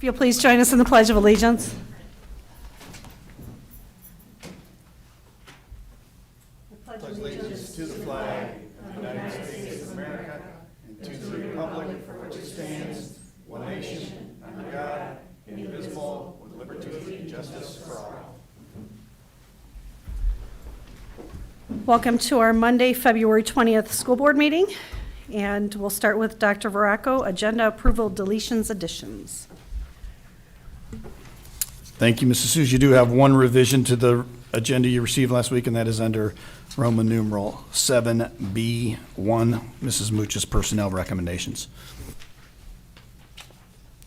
If you'll please join us in the Pledge of Allegiance. Pledge allegiance to the flag of the United States of America and to the republic for which it stands, one nation, under God, indivisible, with liberty and justice for all. Welcome to our Monday, February 20th school board meeting. And we'll start with Dr. Veraco, agenda approval, deletions, additions. Thank you, Mrs. Suze. You do have one revision to the agenda you received last week, and that is under Roman numeral 7B1, Mrs. Mooch's personnel recommendations.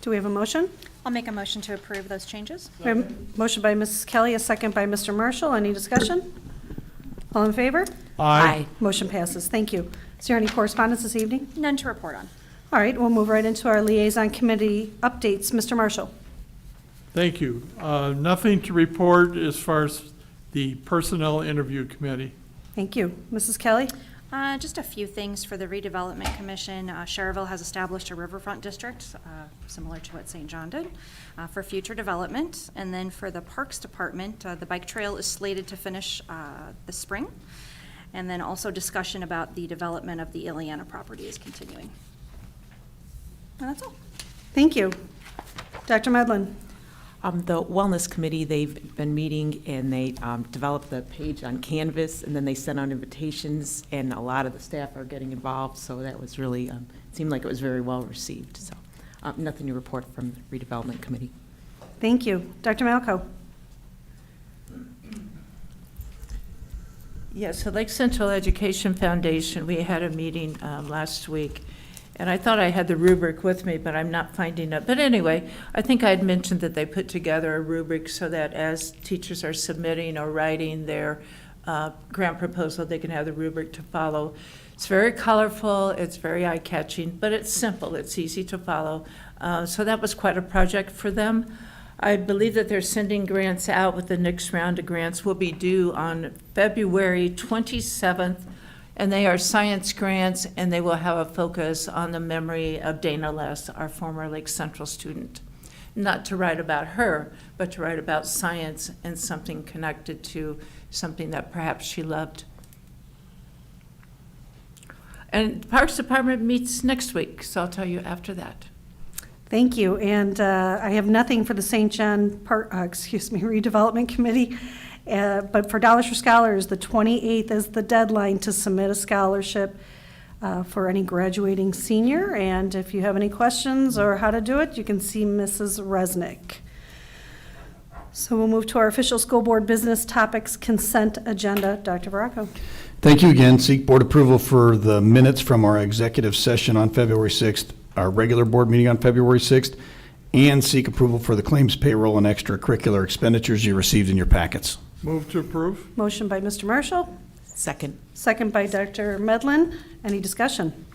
Do we have a motion? I'll make a motion to approve those changes. We have a motion by Mrs. Kelly, a second by Mr. Marshall. Any discussion? All in favor? Aye. Motion passes. Thank you. Is there any correspondence this evening? None to report on. All right, we'll move right into our liaison committee updates. Mr. Marshall. Thank you. Nothing to report as far as the Personnel Interview Committee. Thank you. Mrs. Kelly? Just a few things for the Redevelopment Commission. Sherrville has established a riverfront district, similar to what St. John did, for future development. And then for the Parks Department, the bike trail is slated to finish this spring. And then also discussion about the development of the Ileana property is continuing. And that's all. Thank you. Dr. Medlin? The Wellness Committee, they've been meeting and they developed the page on Canvas and then they sent out invitations and a lot of the staff are getting involved. So that was really, seemed like it was very well received. So nothing to report from the Redevelopment Committee. Thank you. Dr. Malco? Yes, the Lake Central Education Foundation, we had a meeting last week, and I thought I had the rubric with me, but I'm not finding it. But anyway, I think I had mentioned that they put together a rubric so that as teachers are submitting or writing their grant proposal, they can have the rubric to follow. It's very colorful, it's very eye-catching, but it's simple, it's easy to follow. So that was quite a project for them. I believe that they're sending grants out with the next round of grants will be due on February 27th, and they are science grants, and they will have a focus on the memory of Dana Less, our former Lake Central student. Not to write about her, but to write about science and something connected to something that perhaps she loved. And the Parks Department meets next week, so I'll tell you after that. Thank you. And I have nothing for the St. John Redevelopment Committee. But for Dollars for Scholars, the 28th is the deadline to submit a scholarship for any graduating senior. And if you have any questions or how to do it, you can see Mrs. Resnick. So we'll move to our official school board business topics consent agenda. Dr. Veraco. Thank you again. Seek board approval for the minutes from our executive session on February 6th, our regular board meeting on February 6th, and seek approval for the claims, payroll, and extracurricular expenditures you received in your packets. Move to approve. Motion by Mr. Marshall, Second. second by Dr. Medlin. Any discussion?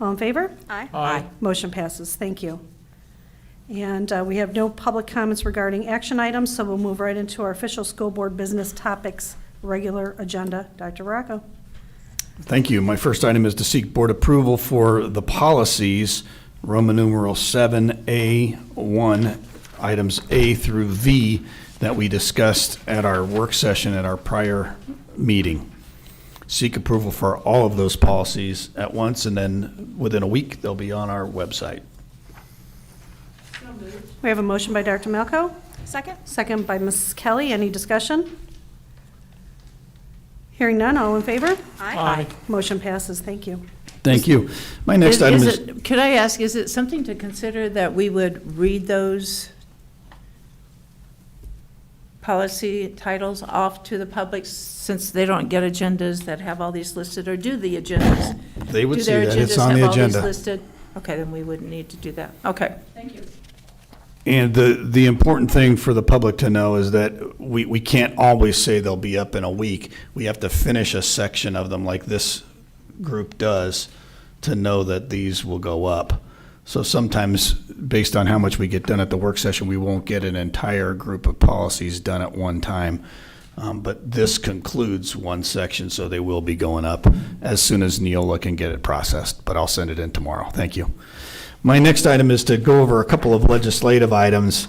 All in favor? Aye. Aye. Motion passes. Thank you. And we have no public comments regarding action items, so we'll move right into our official school board business topics regular agenda. Dr. Veraco. Thank you. My first item is to seek board approval for the policies, Roman numeral 7A1, items A through V, that we discussed at our work session at our prior meeting. Seek approval for all of those policies at once, and then within a week, they'll be on our website. We have a motion by Dr. Malco, Second? second by Mrs. Kelly. Any discussion? Hearing none, all in favor? Aye. Motion passes. Thank you. Thank you. My next item is, Could I ask, is it something to consider that we would read those policy titles off to the public since they don't get agendas that have all these listed, or do the agendas? they would Do see their that it's agendas on the have all these agenda. listed? Okay, then we wouldn't need to do that. Okay. Thank you. And the important thing for the public to know is that we can't always say they'll be up in a week. We have to finish a section of them like this group does to know that these will go up. So sometimes, based on how much we get done at the work session, we won't get an entire group of policies done at one time. But this concludes one section, so they will be going up as soon as Neola can get it processed, but I'll send it in tomorrow. Thank you. My next item is to go over a couple of legislative items.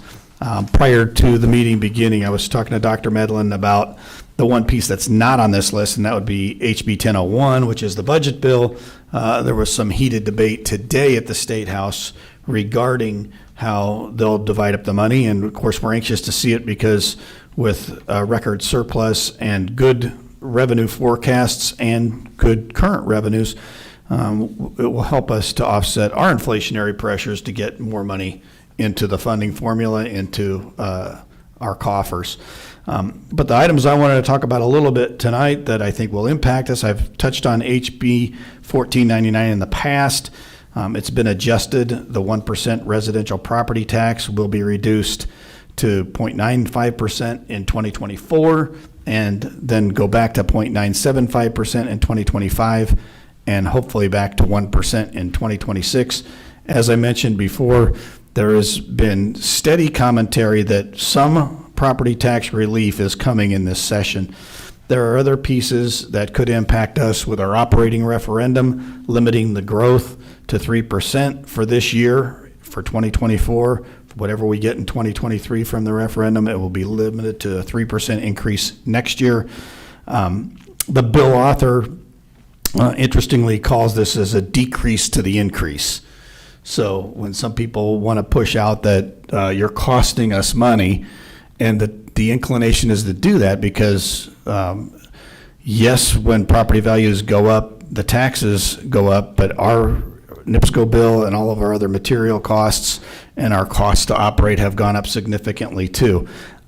Prior to the meeting beginning, I was talking to Dr. Medlin about the one piece that's not on this list, and that would be HB 1001, which is the budget bill. There was some heated debate today at the State House regarding how they'll divide up the money, and of course, we're anxious to see it because with a record surplus and good revenue forecasts and good current revenues, it will help us to offset our inflationary pressures to get more money into the funding formula, into our coffers. But the items I wanted to talk about a little bit tonight that I think will impact us, I've touched on HB 1499 in the past. It's been adjusted. The 1% residential property tax will be reduced to 0.95% in 2024, and then go back to 0.975% in 2025, and hopefully back to 1% in 2026. As I mentioned before, there has been steady commentary that some property tax relief is coming in this session. There are other pieces that could impact us with our operating referendum, limiting the growth to 3% for this year, for 2024. Whatever we get in 2023 from the referendum, it will be limited to a 3% increase next year. The bill author, interestingly, calls this as a decrease to the increase. So when some people want to push out that you're costing us money, and the inclination is to do that because, yes, when property values go up, the taxes go up, but our NIPSCO bill and all of our other material costs and our costs to operate have gone up significantly too.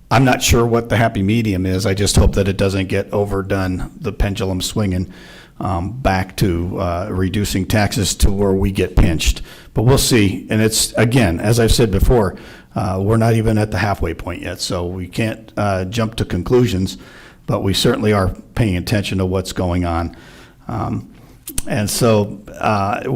I'm not sure what the happy medium is. I just hope that it doesn't get overdone, the pendulum swinging back to reducing taxes to where we get pinched. But we'll see. And it's, again, as I've said before, we're not even at the halfway point yet, so we can't jump to conclusions, but we certainly are paying attention to what's going on. And so,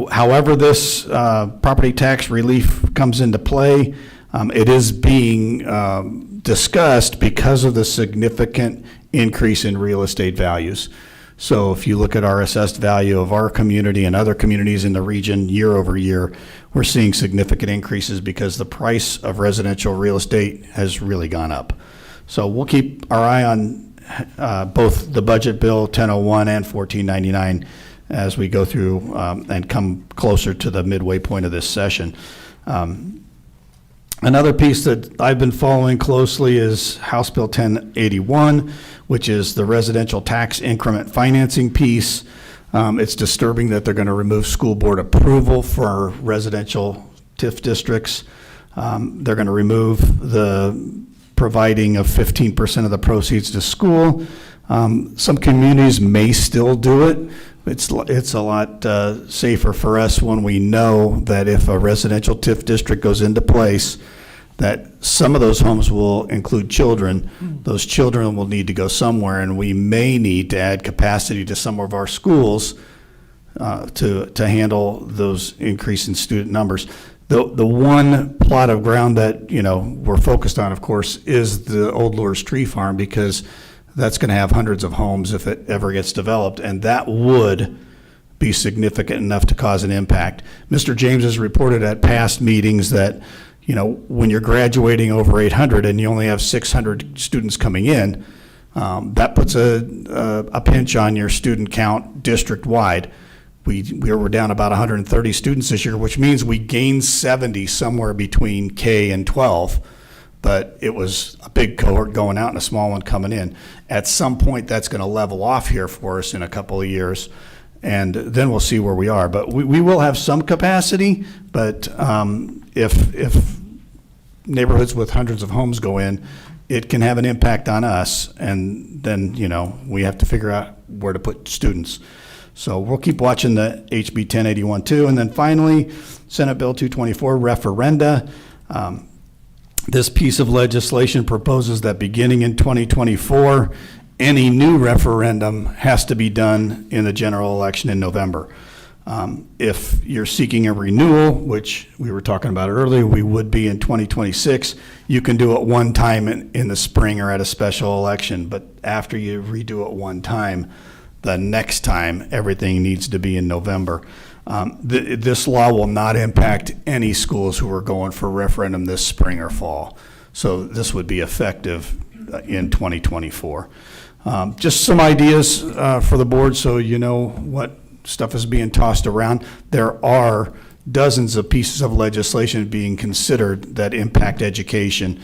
however this property tax relief comes into play, it is being discussed because of the significant increase in real estate values. So if you look at our assessed value of our community and other communities in the region year over year, we're seeing significant increases because the price of residential real estate has really gone up. So we'll keep our eye on both the budget bill 1001 and 1499 as we go through and come closer to the midway point of this session. Another piece that I've been following closely is House Bill 1081, which is the residential tax increment financing piece. It's disturbing that they're going to remove school board approval for residential TIF districts. They're going to remove the providing of 15% of the proceeds to school. Some communities may still do it. It's a lot safer for us when we know that if a residential TIF district goes into place, that some of those homes will include children. Those children will need to go somewhere, and we may need to add capacity to some of our schools to handle those increase in student numbers. The one plot of ground that we're focused on, of course, is the Old Lures Tree Farm, because that's going to have hundreds of homes if it ever gets developed, and that would be significant enough to cause an impact. Mr. James has reported at past meetings that when you're graduating over 800 and you only have 600 students coming in, that puts a pinch on your student count district-wide. We were down about 130 students this year, which means we gained 70 somewhere between K and 12, but it was a big cohort going out and a small one coming in. At some point, that's going to level off here for us in a couple of years, and then we'll see where we are. But we will have some capacity, but if neighborhoods with hundreds of homes go in, it can have an impact on us, and then we have to figure out where to put students. So we'll keep watching the HB 1081 too. And then finally, Senate Bill 224, referenda. This piece of legislation proposes that beginning in 2024, any new referendum has to be done in the general election in November. If you're seeking a renewal, which we were talking about earlier, we would be in 2026, you can do it one time in the spring or at a special election, but after you redo it one time, the next time, everything needs to be in November. This law will not impact any schools who are going for referendum this spring or fall. So this would be effective in 2024. Just some ideas for the board so you know what stuff is being tossed around. There are dozens of pieces of legislation being considered that impact education.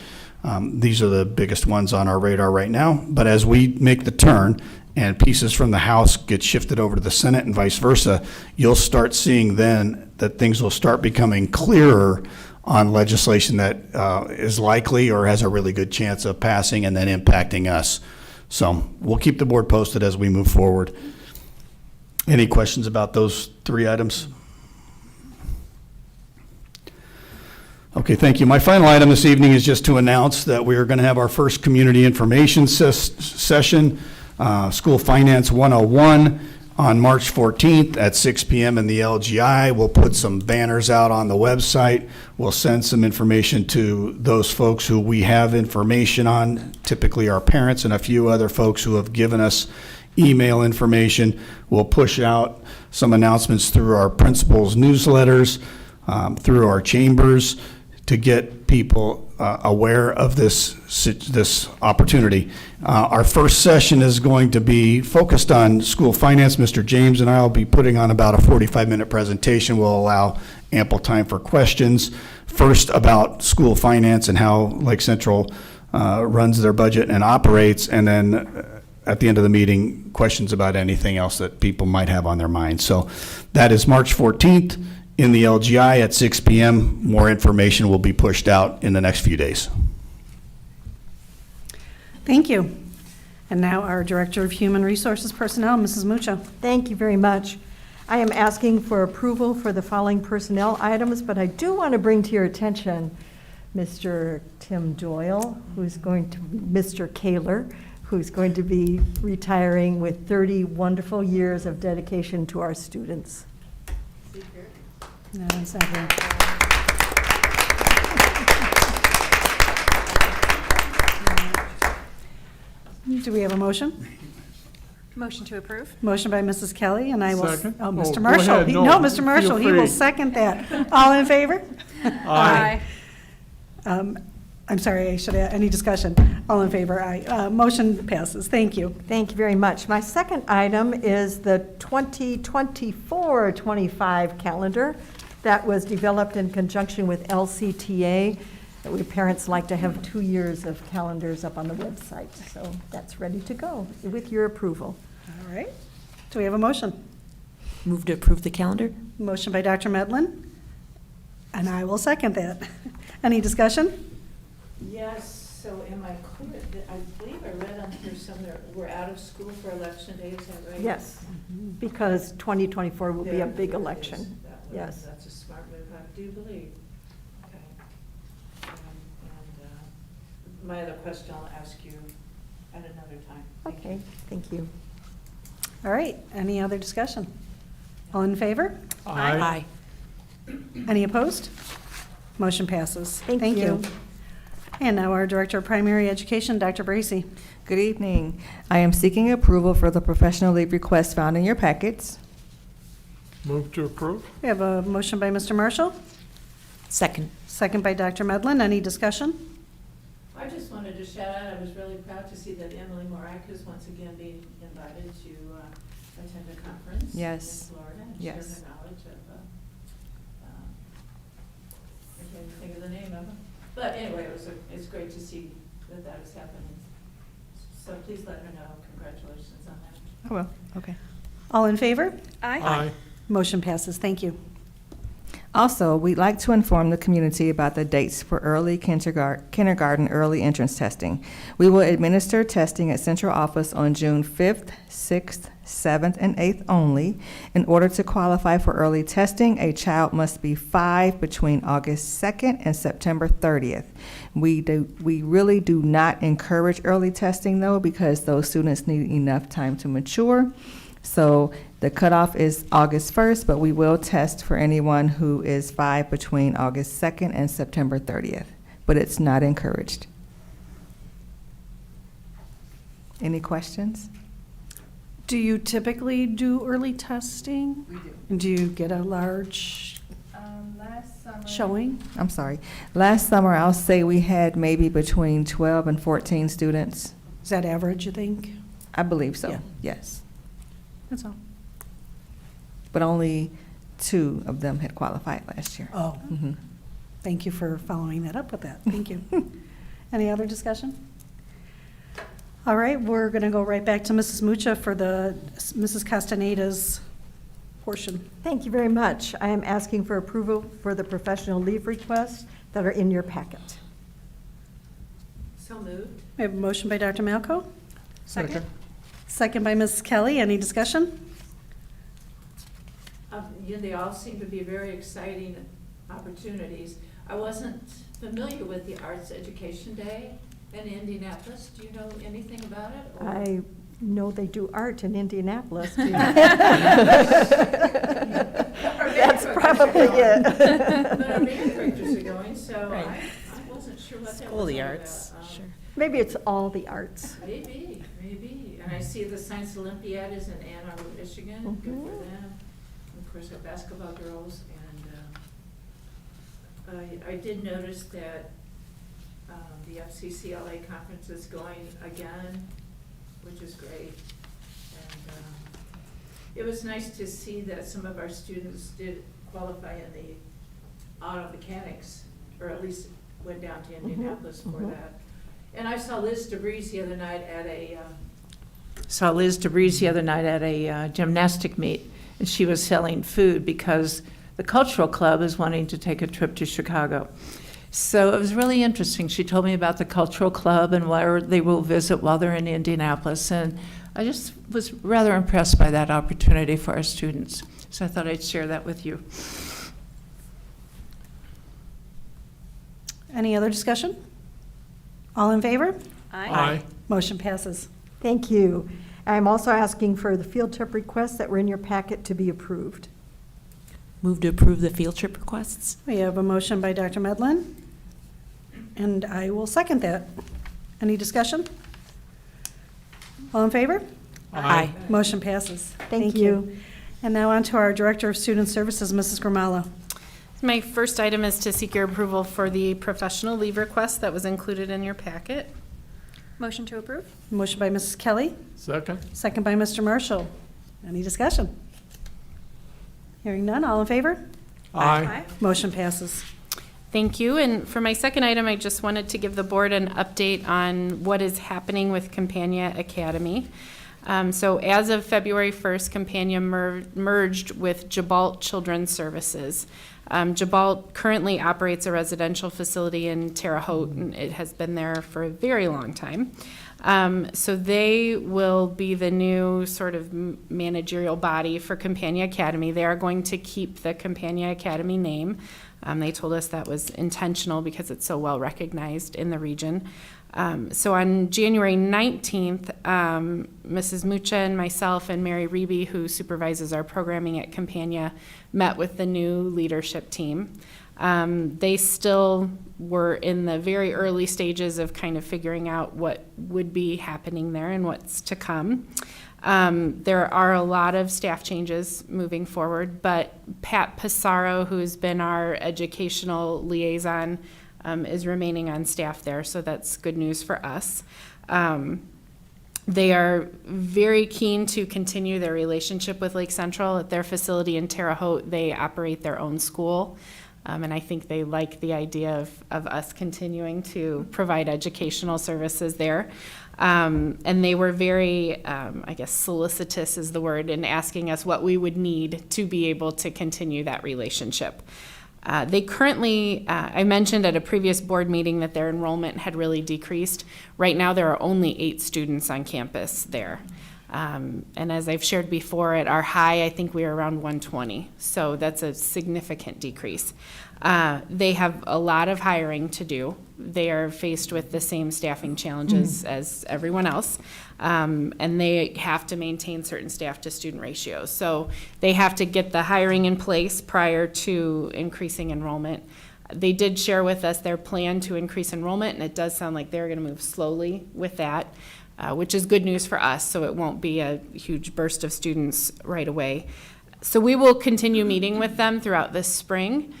These are the biggest ones on our radar right now. But as we make the turn and pieces from the House get shifted over to the Senate and vice versa, you'll start seeing then that things will start becoming clearer on legislation that is likely or has a really good chance of passing and then impacting us. So we'll keep the board posted as we move forward. Any questions about those three items? Okay, thank you. My final item this evening is just to announce that we are going to have our first community information session, School Finance 101, on March 14th at 6 p.m. in the LGI. We'll put some banners out on the website. We'll send some information to those folks who we have information on, typically our parents and a few other folks who have given us email information. We'll push out some announcements through our principals' newsletters, through our chambers, to get people aware of this opportunity. Our first session is going to be focused on school finance. Mr. James and I will be putting on about a 45-minute presentation. We'll allow ample time for questions. First about school finance and how Lake Central runs their budget and operates, and then at the end of the meeting, questions about anything else that people might have on their minds. So that is March 14th. In the LGI at 6 p.m. More information will be pushed out in the next few days. Thank you. And now our Director of Human Resources Personnel, Mrs. Mucho. Thank you very much. I am asking for approval for the following personnel items, but I do want to bring to your attention Mr. Tim Doyle, Mr. Kaler, who's going to be retiring with 30 wonderful years of dedication to our students. No, it's not here. Do we have a motion? Motion to approve? Motion by Mrs. Kelly, and I will. Second. Oh, Oh, Mr. go Marshall. ahead. No, No, Mr. feel Marshall, he will free. second that. All in favor? Aye. I'm sorry, I should have, any discussion? All in favor, aye. Motion passes. Thank you. Thank you very much. My second item is the 2024-25 calendar that was developed in conjunction with LCTA. We parents like to have 2 years of calendars up on the website, so that's ready to go with your approval. All right. Do we have a motion? Move to approve the calendar? Motion by Dr. Medlin, and I will second that. Any discussion? Yes, so am I clear? I believe I read on here somewhere, we're out of school for election day, is that right? Yes, because 2024 will be a big There it election. is. Yes. That's a smart move, I do believe. Okay. And my other question I'll ask you at another time. Thank you. Okay, thank you. All right. Any other discussion? All in favor? Aye. Any opposed? Motion passes. Thank you. And now our Director of Primary Education, Dr. Bracy. Good evening. I am seeking approval for the professional leave request found in your packets. Move to approve? We have a motion by Mr. Marshall, Second. second by Dr. Medlin. Any discussion? I just wanted to shout out, I was really proud to see that Emily Morak is once again being invited to attend a conference Yes. in Florida and Yes. share her knowledge of, I can't even think of the name of it. But anyway, it's great to see that that is happening. So please let her know. Congratulations on that. Oh, well, okay. All in favor? Aye. Motion passes. Thank you. Also, we'd like to inform the community about the dates for early kindergarten early entrance testing. We will administer testing at central office on June 5th, 6th, 7th, and 8th only. In order to qualify for early testing, a child must be 5 between August 2nd and September 30th. We really do not encourage early testing, though, because those students need enough time to mature. So The cutoff is August 1st, but we will test for anyone who is 5 between August 2nd and September 30th, but it's not encouraged. Any questions? Do you typically do early testing? We do. And do you get a large Last summer. showing? I'm sorry. Last summer, I'll say we had maybe between 12 and 14 students. Is that average, you think? I believe so, Yeah. yes. That's all. But only 2 of them had qualified last year. Oh, Mhm. thank you for following that up with that. Thank you. Any other discussion? All right, we're going to go right back to Mrs. Mucha for the Mrs. Castaneda's portion. Thank you very much. I am asking for approval for the professional leave requests that are in your packet. So moved. We have a motion by Dr. Malco, Second. second by Mrs. Kelly. Any discussion? They all seem to be very exciting opportunities. I wasn't familiar with the Arts Education Day in Indianapolis. Do you know anything about it? or- I know they do art in Indianapolis. too. Our That's band probably directors are going. it. But our band directors are going, so Right. I wasn't sure what that was. School of the all Arts, about. sure. Maybe it's all the arts. Maybe. And I see the Science Olympiad is in Ann Arbor, Michigan. Good for Mhm. them. And of course, our basketball girls. And I did notice that the FCCLA conference is going again, which is great. And it was nice to see that some of our students did qualify in the auto mechanics, or at least went down to Indianapolis for mhm. that. And I saw Liz DeBreeze the other night at a gymnastic meet, and she was selling food because the cultural club is wanting to take a trip to Chicago. So it was really interesting. She told me about the cultural club and where they will visit while they're in Indianapolis, and I just was rather impressed by that opportunity for our students. So I thought I'd share that with you. Any other discussion? All in favor? Aye. Motion passes. Thank you. I'm also asking for the field trip requests that were in your packet to be approved. Move to approve the field trip requests? We have a motion by Dr. Medlin, and I will second that. Any discussion? All in favor? Aye. Motion passes. Thank you. And now on to our Director of Student Services, Mrs. Gramala. My first item is to seek your approval for the professional leave request that was included in your packet. Motion to approve? Motion by Mrs. Kelly, Second. second by Mr. Marshall. Any discussion? Hearing none, all in favor? Aye. Motion passes. Thank you. And for my second item, I just wanted to give the board an update on what is happening with Campania Academy. So as of February 1st, Campania merged with Jabalt Children's Services. Jabalt currently operates a residential facility in Terre Haute, and it has been there for a very long time. So they will be the new sort of managerial body for Campania Academy. They are going to keep the Campania Academy name. They told us that was intentional because it's so well recognized in the region. So on January 19th, Mrs. Mucha and myself and Mary Reby, who supervises our programming at Campania, met with the new leadership team. They still were in the very early stages of kind of figuring out what would be happening there and what's to come. There are a lot of staff changes moving forward, but Pat Passaro, who's been our educational liaison, is remaining on staff there, so that's good news for us. They are very keen to continue their relationship with Lake Central. At their facility in Terre Haute, they operate their own school, and I think they like the idea of us continuing to provide educational services there. And they were very, I guess solicitous is the word, in asking us what we would need to be able to continue that relationship. They currently, I mentioned at a previous board meeting that their enrollment had really decreased. Right now, there are only 8 students on campus there. And as I've shared before, at our high, I think we were around 120. So that's a significant decrease. They have a lot of hiring to do. They are faced with the same staffing challenges as everyone else. And they have to maintain certain staff to student ratios. So they have to get the hiring in place prior to increasing enrollment. They did share with us their plan to increase enrollment, and it does sound like they're going to move slowly with that, which is good news for us, so it won't be a huge burst of students right away. So we will continue meeting with them throughout this spring.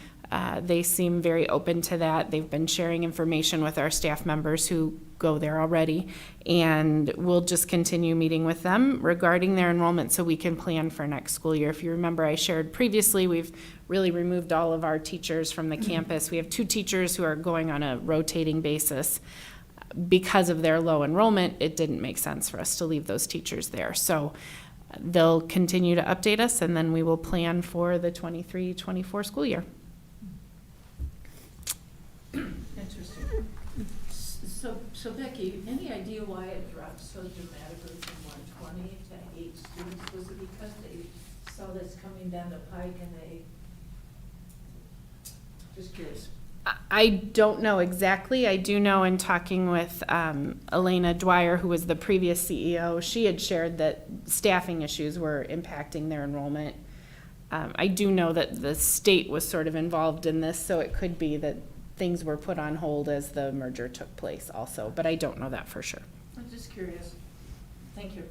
They seem very open to that. They've been sharing information with our staff members who go there already, and we'll just continue meeting with them regarding their enrollment so we can plan for next school year. If you remember, I shared previously, we've really removed all of our teachers from the campus. We have 2 teachers who are going on a rotating basis. Because of their low enrollment, it didn't make sense for us to leave those teachers there. So they'll continue to update us, and then we will plan for the 23-24 school year. Interesting. So Becky, any idea why it dropped so dramatically from 120 to 8 students? Was it because they saw this coming down the pike and they, just curious. I don't know exactly. I do know in talking with Elena Dwyer, who was the previous CEO, she had shared that staffing issues were impacting their enrollment. I do know that the state was sort of involved in this, so it could be that things were put on hold as the merger took place also, but I don't know that for sure. I'm just curious. Thank you.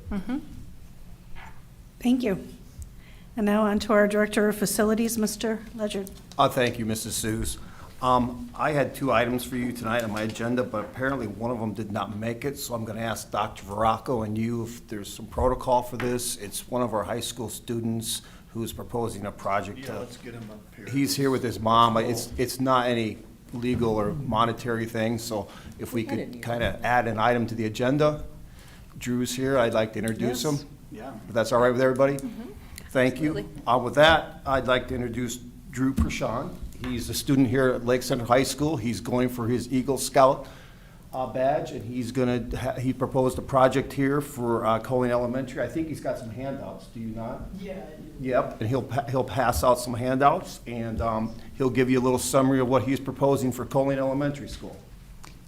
Thank you. And now on to our Director of Facilities, Mr. Ledyard. Thank you, Mrs. Seuss. I had 2 items for you tonight on my agenda, but apparently one of them did not make it, so I'm going to ask Dr. Veraco and you if there's some protocol for this. It's one of our high school students who's proposing a project. Yeah, let's get him up here. He's here with his mom. It's not any legal or monetary thing, so if we could kind of add an item to the agenda. Drew's here. I'd like to introduce him. Yeah. If that's all right with everybody? Thank you. With that, I'd like to introduce Drew Prashant. He's a student here at Lake Center High School. He's going for his Eagle Scout badge, and he proposed a project here for Colleen Elementary. I think he's got some handouts, do you not? Yeah. Yep, and he'll pass out some handouts, and he'll give you a little summary of what he's proposing for Colleen Elementary School.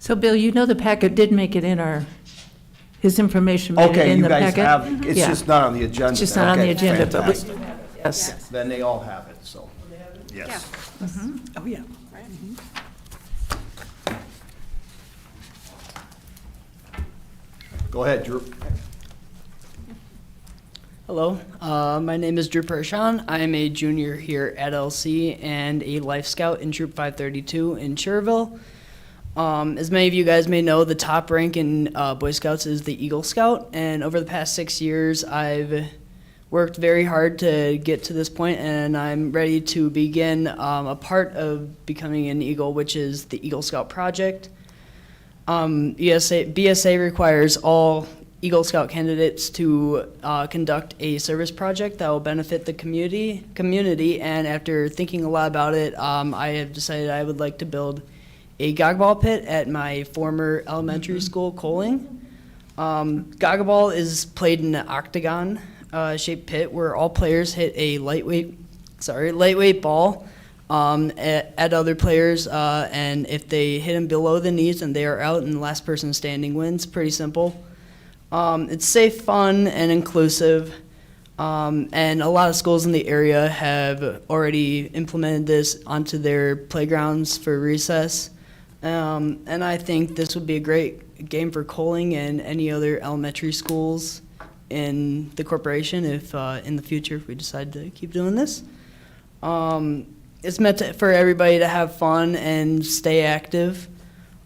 So Bill, you know the packet did make it in his information made it Okay, in you the guys packet? have, it's Yeah. just not on the agenda. It's just not on the Okay, agenda, but we, fantastic. yes. Then they all have it, so, yes. Oh, yeah. Go ahead, Drew. Hello, my name is Drew Pershawn. I am a junior here at LC and a Life Scout in Troop 532 in Cherville. As many of you guys may know, the top rank in Boy Scouts is the Eagle Scout, and over the past 6 years, I've worked very hard to get to this point, and I'm ready to begin a part of becoming an Eagle, which is the Eagle Scout Project. BSA requires all Eagle Scout candidates to conduct a service project that will benefit the community, and after thinking a lot about it, I have decided I would like to build a goggleball pit at my former elementary school, Coling. Goggleball is played in an octagon shaped pit where all players hit a lightweight ball at other players, and if they hit them below the knees, and they are out, and the last person standing wins. Pretty simple. It's safe, fun, and inclusive, and a lot of schools in the area have already implemented this onto their playgrounds for recess, and I think this would be a great game for Coling and any other elementary schools in the corporation if in the future if we decide to keep doing this. It's meant for everybody to have fun and stay active,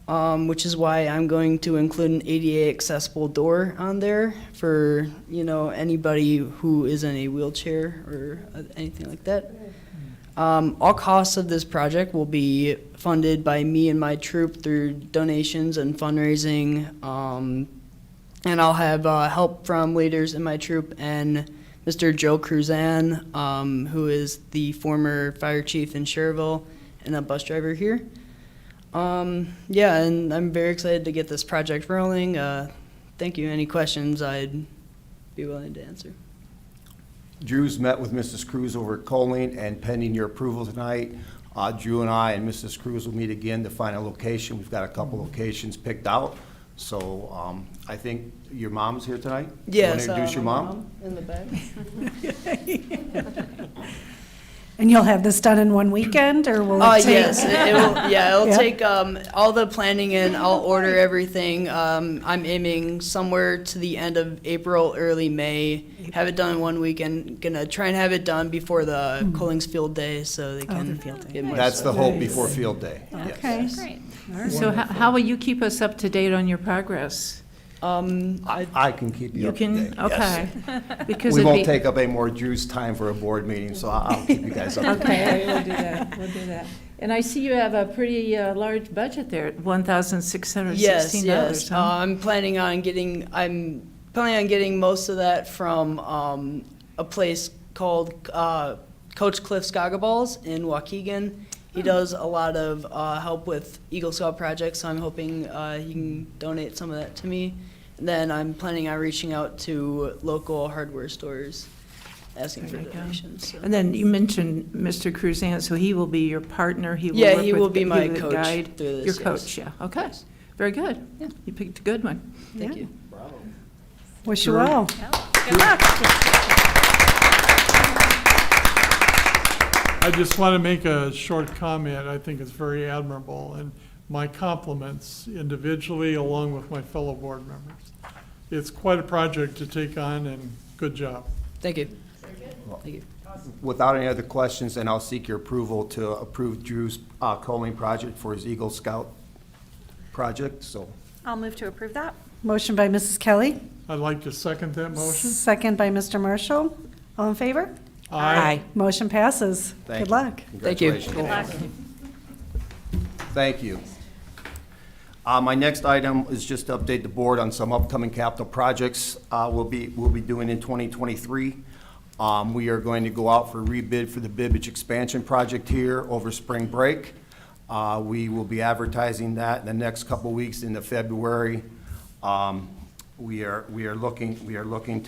which is why I'm going to include an ADA accessible door on there for, anybody who is in a wheelchair or anything like that. All costs of this project will be funded by me and my troop through donations and fundraising, and I'll have help from leaders in my troop and Mr. Joe Cruzan, who is the former fire chief in Cherville and a bus driver here. And I'm very excited to get this project rolling. Thank you. Any questions, I'd be willing to answer. Drew's met with Mrs. Cruz over at Coling, and pending your approval tonight, Drew and I and Mrs. Cruz will meet again to find a location. We've got a couple locations picked out. So I think your mom's here tonight? Yes. You want to introduce your my mom? in the back. And you'll have this done in one weekend, or will it take? Yes, it will, yeah, it'll Yep. take all the planning and I'll order everything. I'm aiming somewhere to the end of April, early May. Have it done in one weekend. Gonna try and have it done before the Collings Field Day so they can get more. That's the hope before field day. Yes. Okay. Great. So how will you keep us up to date on your progress? I can keep you You up to date. can, okay. Because We it'd won't be- take up any more Drew's time for a board meeting, so I'll keep you guys up to date. Okay, we'll do that, we'll do that. And I see you have a pretty large budget there, $1,616. Yes. huh? I'm planning on getting most of that from a place called Coach Cliff Scoggaballs in Waukegan. He does a lot of help with Eagle Scout projects, so I'm hoping he can donate some of that to me. And then I'm planning on reaching out to local hardware stores, asking for There you go. donations. So. And then you mentioned Mr. Cruzan, so he will be your partner? He will Yeah, work he with- will be my the coach guide? through this, Your yes. coach, yeah, okay. Very good. Yeah. You picked a good one. Thank you. Wish you well. Good luck. I just want to make a short comment. I think it's very admirable, and my compliments individually along with my fellow board members. It's quite a project to take on, and good job. Thank you. Thank you. Without any other questions, then I'll seek your approval to approve Drew's Coling project for his Eagle Scout project, so. I'll move to approve that. Motion by Mrs. Kelly, I'd like to second that motion. second by Mr. Marshall. All in favor? Aye. Motion passes. Thank Good you. luck. Thank you. Congratulations. Good luck. Thank you. My next item is just to update the board on some upcoming capital projects we'll be doing in 2023. We are going to go out for rebid for the Bibbage expansion project here over spring break. We will be advertising that in the next couple of weeks into February. We are looking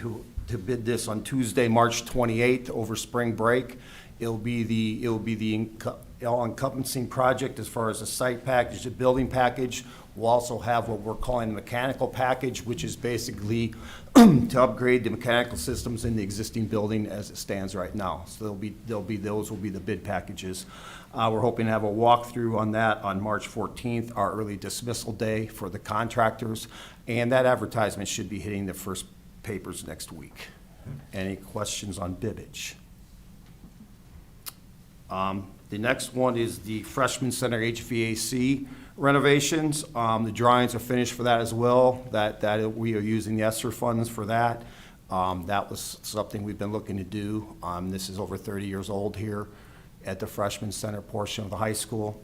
to bid this on Tuesday, March 28th over spring break. It'll be the all-encompassing project as far as the site package, the building package. We'll also have what we're calling the mechanical package, which is basically to upgrade the mechanical systems in the existing building as it stands right now. So those will be the bid packages. We're hoping to have a walkthrough on that on March 14th, our early dismissal day for the contractors. And that advertisement should be hitting the first papers next week. Any questions on Bibbage? The next one is the Freshman Center HVAC renovations. The drawings are finished for that as well. That we are using the ESSER funds for that. That was something we've been looking to do. This is over 30 years old here at the Freshman Center portion of the high school.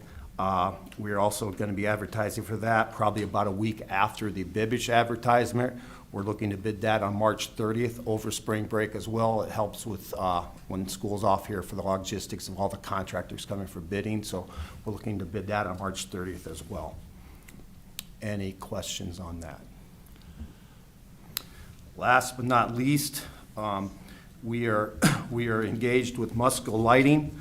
We are also going to be advertising for that probably about a week after the Bibbage advertisement. We're looking to bid that on March 30th over spring break as well. It helps with when school's off here for the logistics of all the contractors coming for bidding. So we're looking to bid that on March 30th as well. Any questions on that? Last but not least, we are engaged with Musco Lighting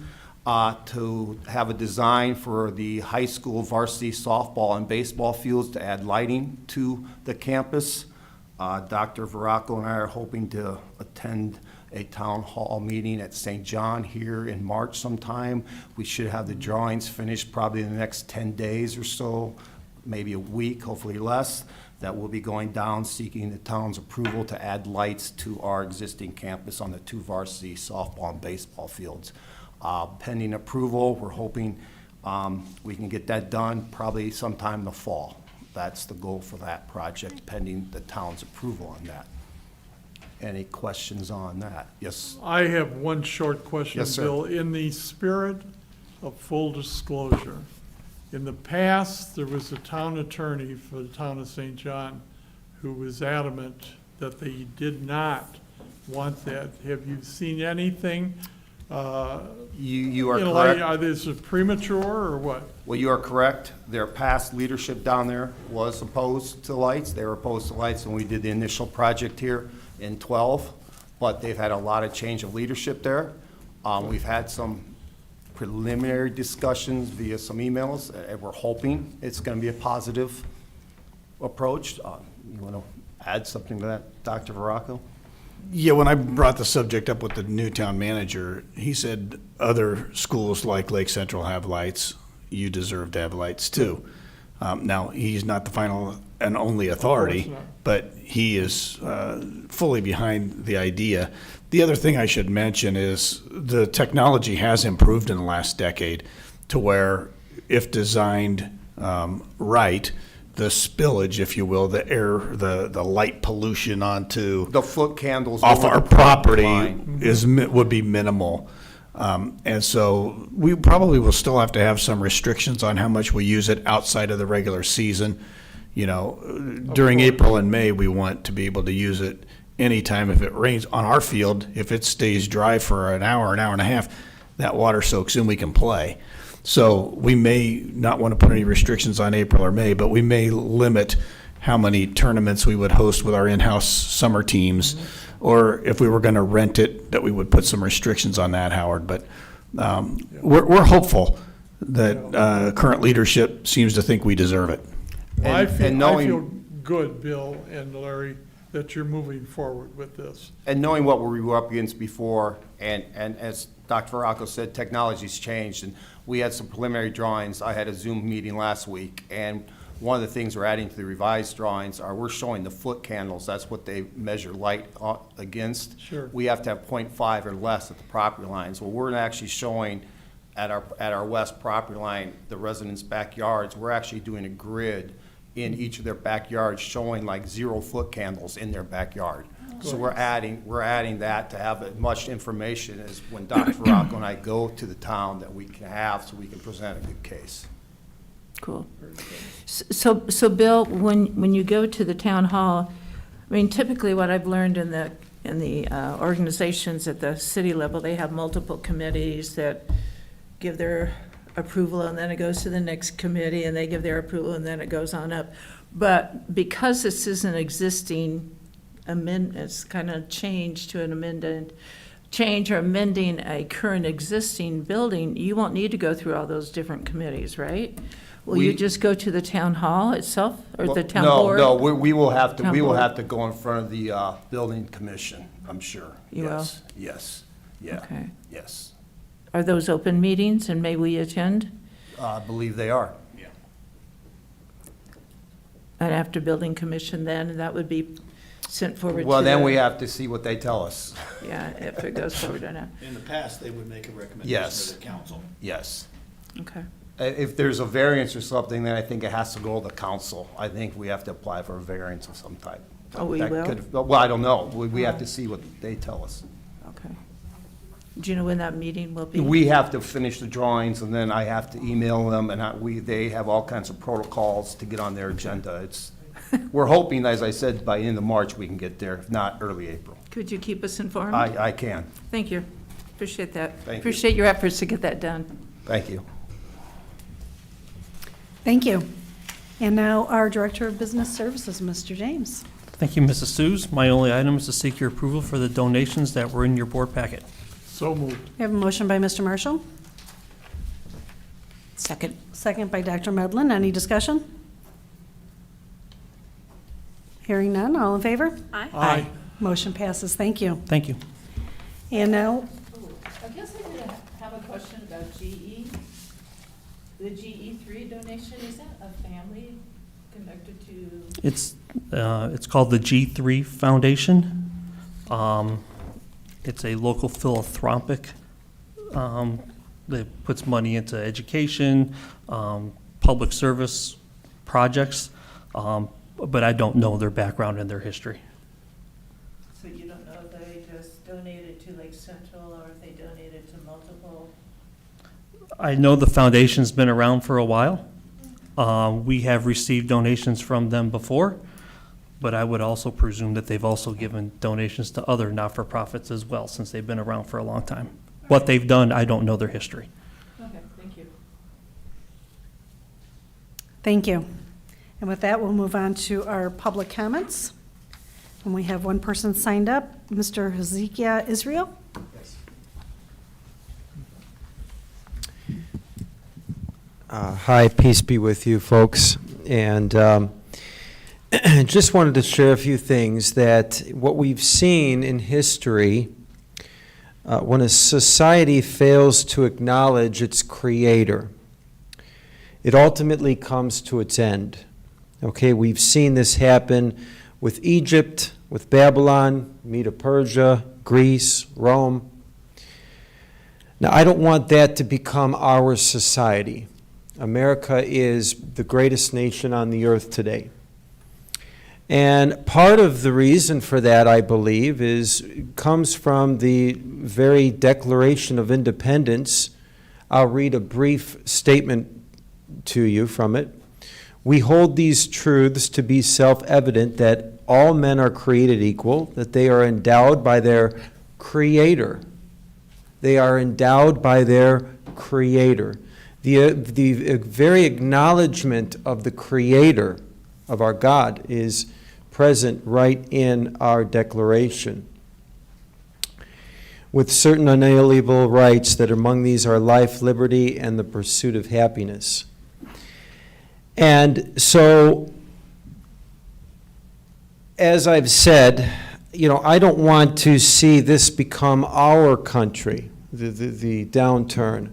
to have a design for the high school varsity softball and baseball fields to add lighting to the campus. Dr. Veraco and I are hoping to attend a town hall meeting at St. John here in March sometime. We should have the drawings finished probably in the next 10 days or so, maybe a week, hopefully less. That will be going down seeking the town's approval to add lights to our existing campus on the two varsity softball and baseball fields. Pending approval, we're hoping we can get that done probably sometime in the fall. That's the goal for that project, pending the town's approval on that. Any questions on that? Yes? I have one short question, Yes, sir. Bill. In the spirit of full disclosure, in the past, there was a town attorney for the town of St. John who was adamant that they did not want that. Have you seen anything? You are Like, correct. is it premature or what? Well, you are correct. Their past leadership down there was opposed to lights. They were opposed to lights when we did the initial project here in 12, but they've had a lot of change of leadership there. We've had some preliminary discussions via some emails, and we're hoping it's going to be a positive approach. You want to add something to that, Dr. Veraco? Yeah, when I brought the subject up with the new town manager, he said other schools like Lake Central have lights. You deserve to have lights too. Now, he's not the final and only authority, not. but he is fully behind the idea. The other thing I should mention is the technology has improved in the last decade to where, if designed right, the spillage, if you will, the air, the light pollution onto The foot candles off over our the property property line. would be minimal. And so we probably will still have to have some restrictions on how much we use it outside of the regular season. You know, during course. April and May, we want to be able to use it anytime. If it rains on our field, if it stays dry for an hour and a half, that water soaks in, we can play. So we may not want to put any restrictions on April or May, but we may limit how many tournaments we would host with our in-house summer teams. Or if we were going to rent it, that we would put some restrictions on that, Howard. But we're hopeful that current leadership seems to think we deserve it. Well, I And feel knowing- good, Bill and Larry, that you're moving forward with this. And knowing what we were up against before, and as Dr. Veraco said, technology's changed, and we had some preliminary drawings. I had a Zoom meeting last week, and one of the things we're adding to the revised drawings are we're showing the foot candles. That's what they measure light against. Sure. We have to have 0.5 or less at the property lines. Well, we're actually showing at our west property line, the residents' backyards, we're actually doing a grid in each of their backyards showing like 0-foot candles in their backyard. So we're adding that to have as much information as when Dr. Veraco and I go to the town that we can have so we can present a good case. Cool. So Bill, when you go to the town hall, I mean, typically what I've learned in the organizations at the city level, they have multiple committees that give their approval, and then it goes to the next committee, and they give their approval, and then it goes on up. But because this is an existing amendment, it's kind of changed to an amended, change or amending a current existing building, you won't need to go through all those different committees, right? Will you We- just go to the town hall itself, or the Well, town board? No, we will have to, Town we will board. have to go in front of the building commission, I'm sure. You will? Yes, yes, yeah, Okay. yes. Are those open meetings, and may we attend? I believe they are. And after building commission, then that would be sent forward to Well, then the- we have to see what they tell us. Yeah, if it goes forward or not. In the past, they would make a recommendation Yes. to the council. Yes. Okay. If there's a variance or something, then I think it has to go to the council. I think we have to apply for a variance of some type. Oh, we That will? could- Well, I don't know. We have to see what they tell us. Okay. Do you know when that meeting will be? We have to finish the drawings, and then I have to email them, and they have all kinds of protocols to get on their agenda. We're hoping, as I said, by end of March, we can get there, if not early April. Could you keep us informed? I can. Thank you. Appreciate that. Thank you. Appreciate your efforts to get that done. Thank you. Thank you. And now our Director of Business Services, Mr. James. Thank you, Mrs. Sues. My only item is to seek your approval for the donations that were in your board packet. So moved. We have a motion by Mr. Marshall, Second. second by Dr. Medlin. Any discussion? Hearing none, all in favor? Aye. Motion passes. Thank you. Thank you. And now, I guess I did have a question about GE. The GE3 donation, is that a family connected to? It's called the G3 Foundation. It's a local philanthropic that puts money into education, public service projects, but I don't know their background and their history. So you don't know if they just donated to Lake Central, or if they donated to multiple? I know the foundation's been around for a while. We have received donations from them before, but I would also presume that they've also given donations to other not-for-profits as well, since they've been around for a long time. What they've done, I don't know their history. Okay, thank you. thank you. And with that, we'll move on to our public comments. And we have one person signed up, Mr. Hezekiah Israel. Hi, peace be with you, folks. And just wanted to share a few things that what we've seen in history, when a society fails to acknowledge its creator, it ultimately comes to its end. Okay, we've seen this happen with Egypt, with Babylon, Medo-Persia, Greece, Rome. Now, I don't want that to become our society. America is the greatest nation on the earth today. And part of the reason for that, I believe, comes from the very Declaration of Independence. I'll read a brief statement to you from it. We hold these truths to be self-evident that all men are created equal, that they are endowed by their Creator. They are endowed by their Creator. The very acknowledgement of the Creator, of our God, is present right in our Declaration. With certain unalienable rights, that among these are life, liberty, and the pursuit of happiness. And so, as I've said, I don't want to see this become our country, the downturn.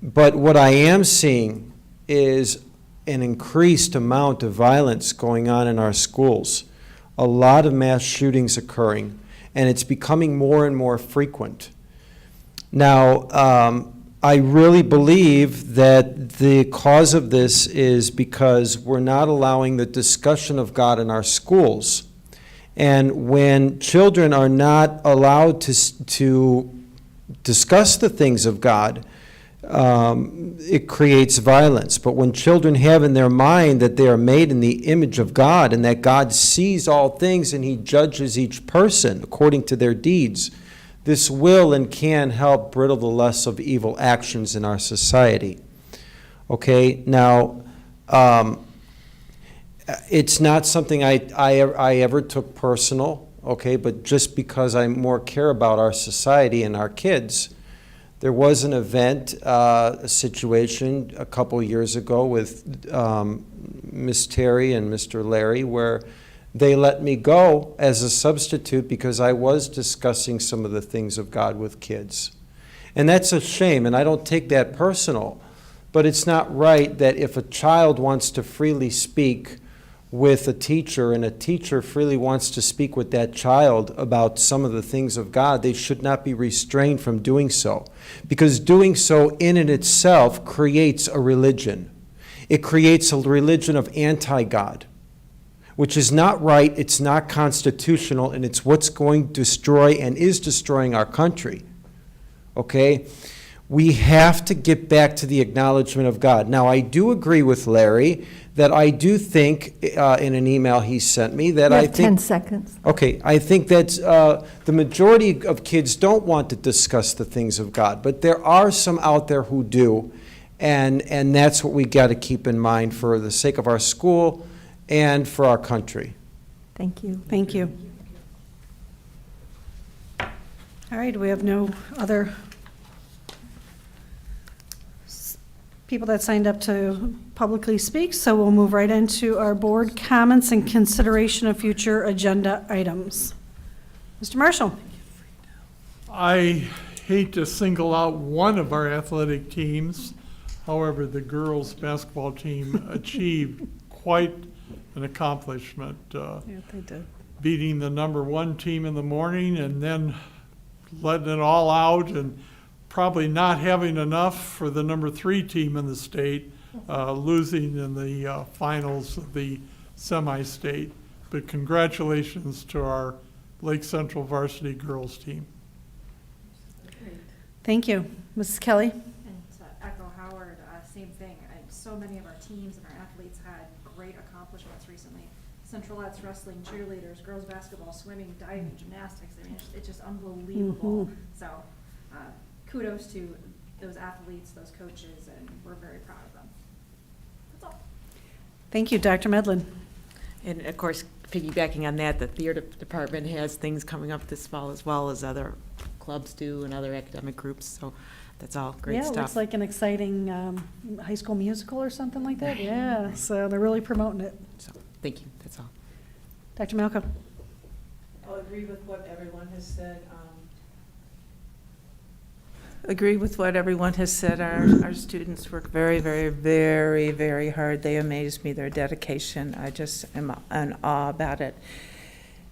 But what I am seeing is an increased amount of violence going on in our schools, a lot of mass shootings occurring, and it's becoming more and more frequent. Now, I really believe that the cause of this is because we're not allowing the discussion of God in our schools. And when children are not allowed to discuss the things of God, it creates violence. But when children have in their mind that they are made in the image of God and that God sees all things and He judges each person according to their deeds, this will and can help bridle the less of evil actions in our society. Okay, now, it's not something I ever took personal, okay, but just because I more care about our society and our kids. There was an event, a situation a couple years ago with Miss Terry and Mr. Larry where they let me go as a substitute because I was discussing some of the things of God with kids. And that's a shame, and I don't take that personal. But it's not right that if a child wants to freely speak with a teacher and a teacher freely wants to speak with that child about some of the things of God, they should not be restrained from doing so. Because doing so in and itself creates a religion. It creates a religion of anti-God, which is not right, it's not constitutional, and it's what's going to destroy and is destroying our country. Okay? We have to get back to the acknowledgement of God. Now, I do agree with Larry that I do think, in an email he sent me, that You I have think... 10 seconds. Okay, I think that the majority of kids don't want to discuss the things of God, but there are some out there who do, and that's what we got to keep in mind for the sake of our school and for our country. Thank you. Thank you. All right, we have no other people that signed up to publicly speak, so we'll move right into our board comments and consideration of future agenda items. Mr. Marshall. I hate to single out one of our athletic teams. However, the girls' basketball team achieved quite an accomplishment, Yeah, they did. beating the #1 team in the morning and then letting it all out and probably not having enough for the #3 team in the state, losing in the finals of the semi-state. But congratulations to our Lake Central varsity girls team. Thank you. Mrs. Kelly? And to echo Howard, same thing. So many of our teams and our athletes had great accomplishments recently. Centralettes, wrestling, cheerleaders, girls basketball, swimming, diving, gymnastics. I mean, it's just unbelievable. So kudos to those athletes, those coaches, and we're very proud of them. That's all. Thank you, Dr. Medlin. And of course, piggybacking on that, the theater department has things coming up this fall as well as other clubs do and other academic groups, so that's all great Yeah, it stuff. looks like an exciting high school musical or something like that. Yeah, so they're really promoting it. So, thank you, that's all. Dr. Malcolm? I'll agree with what everyone has said. Agree with what everyone has said. Our students work very, very, very, very hard. They amaze me, their dedication. I just am in awe about it.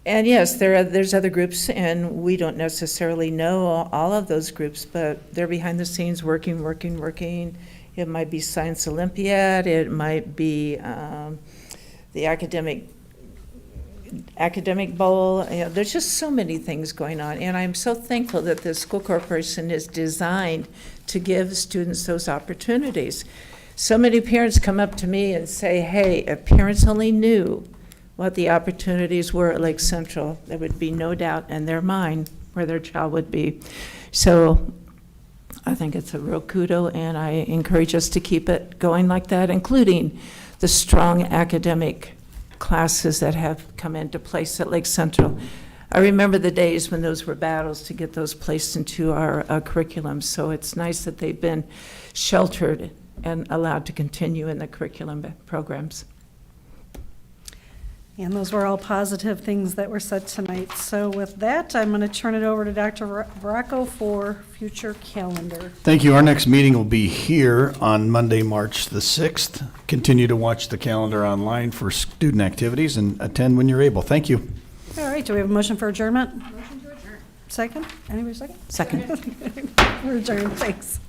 And yes, there's other groups, and we don't necessarily know all of those groups, but they're behind the scenes working. It might be Science Olympiad, it might be the academic bowl. You know, there's just so many things going on, and I'm so thankful that the school corporation is designed to give students those opportunities. So many parents come up to me and say, hey, if parents only knew what the opportunities were at Lake Central, there would be no doubt in their mind where their child would be. So I think it's a real kudo, and I encourage us to keep it going like that, including the strong academic classes that have come into place at Lake Central. I remember the days when those were battles to get those placed into our curriculum, so it's nice that they've been sheltered and allowed to continue in the curriculum programs. And those were all positive things that were said tonight. So with that, I'm going to turn it over to Dr. Baracco for future calendar. Thank you. Our next meeting will be here on Monday, March the 6th. Continue to watch the calendar online for student activities and attend when you're able. Thank you. All right, do we have a motion for adjournment? Motion to adjourn. Second? Anybody second? Second. We're adjourned, thanks.